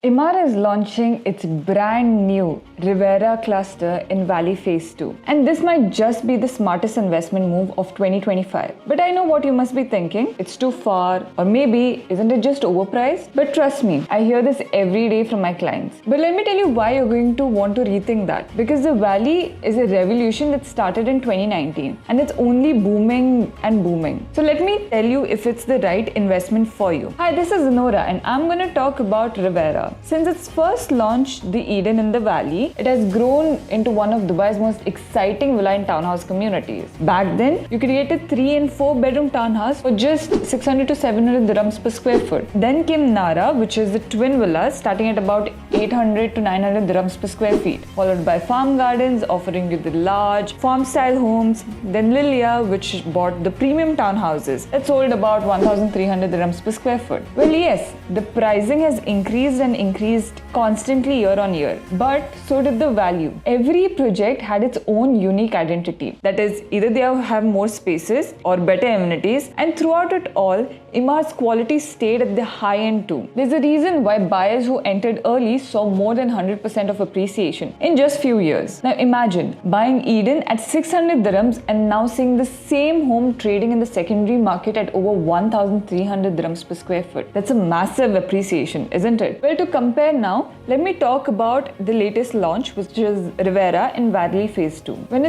Emaar is launching its brand new Rivera cluster in Valley Phase 2. And this might just be the smartest investment move of 2025. But I know what you must be thinking. It's too far, or maybe isn't it just overpriced? But trust me, I hear this every day from my clients. But let me tell you why you're going to want to rethink that. Because the Valley is a revolution that started in 2019 and it's only booming and booming. So let me tell you if it's the right investment for you. Hi, this is Nora and I'm going to talk about Rivera. Since its first launch, the Eden in the Valley, it has grown into one of Dubai's most exciting villa and townhouse communities. Back then, you could get a 3 and 4 bedroom townhouse for just 600 to 700 dirhams per square foot. Then came Nara, which is the twin villas starting at about 800 to 900 dirhams per square feet, followed by Farm Gardens offering you the large farm style homes. Then Lilia, which bought the premium townhouses that sold about 1300 dirhams per square foot. Well, yes, the pricing has increased and increased constantly year on year, but so did the value. Every project had its own unique identity. That is, either they have more spaces or better amenities, and throughout it all, Emaar's quality stayed at the high end too. There's a reason why buyers who entered early saw more than 100% of appreciation in just few years. Now imagine buying Eden at 600 dirhams and now seeing the same home trading in the secondary market at over 1300 dirhams per square foot. That's a massive appreciation, isn't it? Well, to compare now, let me talk about the latest launch, which is Rivera in Valley Phase 2. When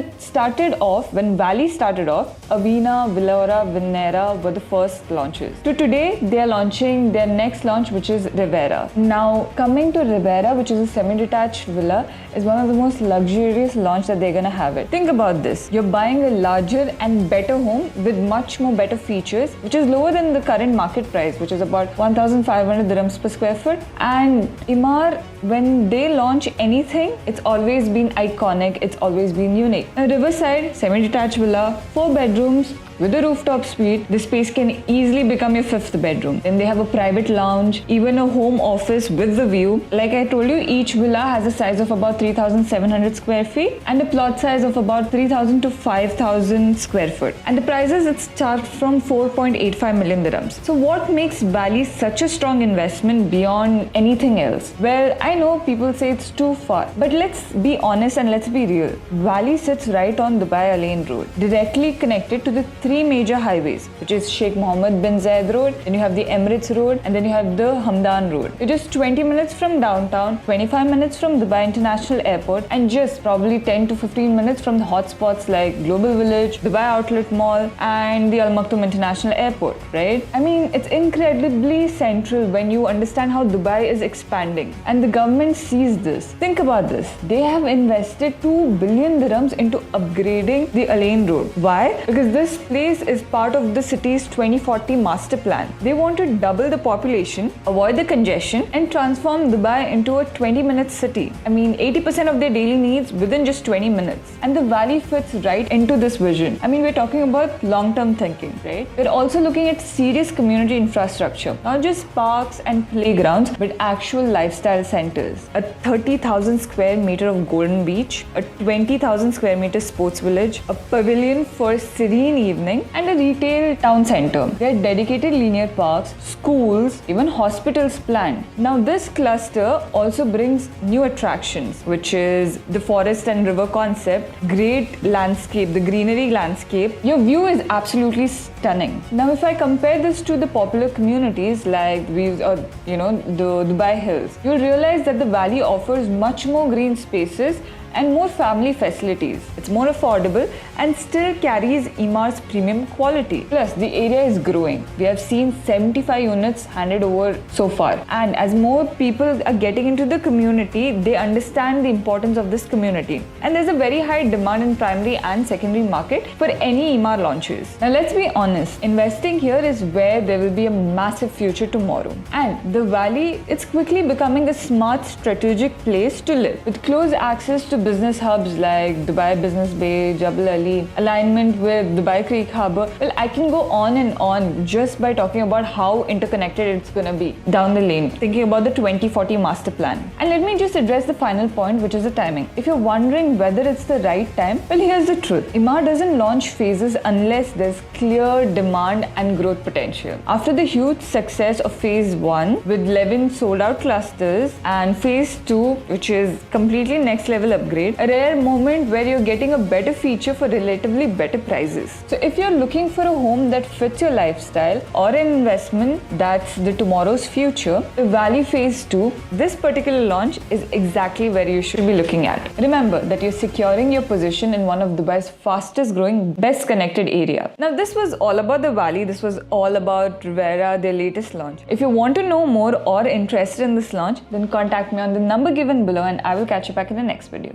Valley started off, Avina, Villora, Vinera were the first launches. To today, they are launching their next launch, which is Rivera. Now, coming to Rivera, which is a semi-detached villa, is one of the most luxurious launch that they're gonna have it. Think about this. You're buying a larger and better home with much more better features, which is lower than the current market price, which is about 1500 dirhams per square foot. And Emaar, when they launch anything, it's always been iconic, it's always been unique. A Riverside semi-detached villa, 4 bedrooms, with a rooftop suite, the space can easily become your 5th bedroom. Then they have a private lounge, even a home office with the view. Like I told you, each villa has a size of about 3,700 square feet and a plot size of about 3,000 to 5,000 square foot. And the prices, it starts from 4.85 million dirhams. So what makes Valley such a strong investment beyond anything else? Well, I know people say it's too far, but let's be honest and let's be real. Valley sits right on Dubai Al Ain Road, directly connected to the 3 major highways, which is Sheikh Mohammed bin Zayed Road, then you have the Emirates Road, and then you have the Hamdan Road. You're just 20 minutes from downtown, 25 minutes from Dubai International Airport, and just probably 10 to 15 minutes from the hotspots like Global Village, Dubai Outlet Mall, and the Al Maktoum International Airport, right? I mean, it's incredibly central when you understand how Dubai is expanding, and the government sees this. Think about this. They have invested 2 billion dirhams into upgrading the Al Ain Road. Why? Because this place is part of the city's 2040 master plan. They want to double the population, avoid the congestion, and transform Dubai into a 20-minute city. I mean, 80% of their daily needs within just 20 minutes. And the Valley fits right into this vision. I mean, we're talking about long-term thinking, right? We're also looking at serious community infrastructure, not just parks and playgrounds, but actual lifestyle centers. A 30,000 square meter of golden beach, a 20,000 square meter sports village, a pavilion for serene evening, and a retail town center. There are dedicated linear parks, schools, even hospitals planned. Now this cluster also brings new attractions, which is the forest and river concept, great landscape, the greenery landscape. Your view is absolutely stunning. Now if I compare this to the popular communities like the Dubai Hills, you'll realize that the Valley offers much more green spaces and more family facilities. It's more affordable and still carries Emaar's premium quality. Plus, the area is growing. We have seen 75 units handed over so far. And as more people are getting into the community, they understand the importance of this community. And there's a very high demand in primary and secondary market for any Emaar launches. Now, let's be honest. Investing here is where there will be a massive future tomorrow. And the Valley, it's quickly becoming a smart strategic place to live with close access to business hubs like Dubai Business Bay, Jebel Ali, alignment with Dubai Creek Harbour. Well, I can go on and on just by talking about how interconnected it's gonna be down the lane, thinking about the 2040 master plan. And let me just address the final point, which is the timing. If you're wondering whether it's the right time, well, here's the truth. Emaar doesn't launch phases unless there's clear demand and growth potential. After the huge success of phase 1 with 11 sold out clusters and phase 2, which is completely next level upgrade, a rare moment where you're getting a better feature for relatively better prices. So if you're looking for a home that fits your lifestyle or an investment that's the tomorrow's future, the Valley phase 2, this particular launch is exactly where you should be looking at. Remember that you're securing your position in one of Dubai's fastest growing, best connected area. Now this was all about the Valley. This was all about Rivera, their latest launch. If you want to know more or interested in this launch, then contact me on the number given below and I will catch you back in the next video.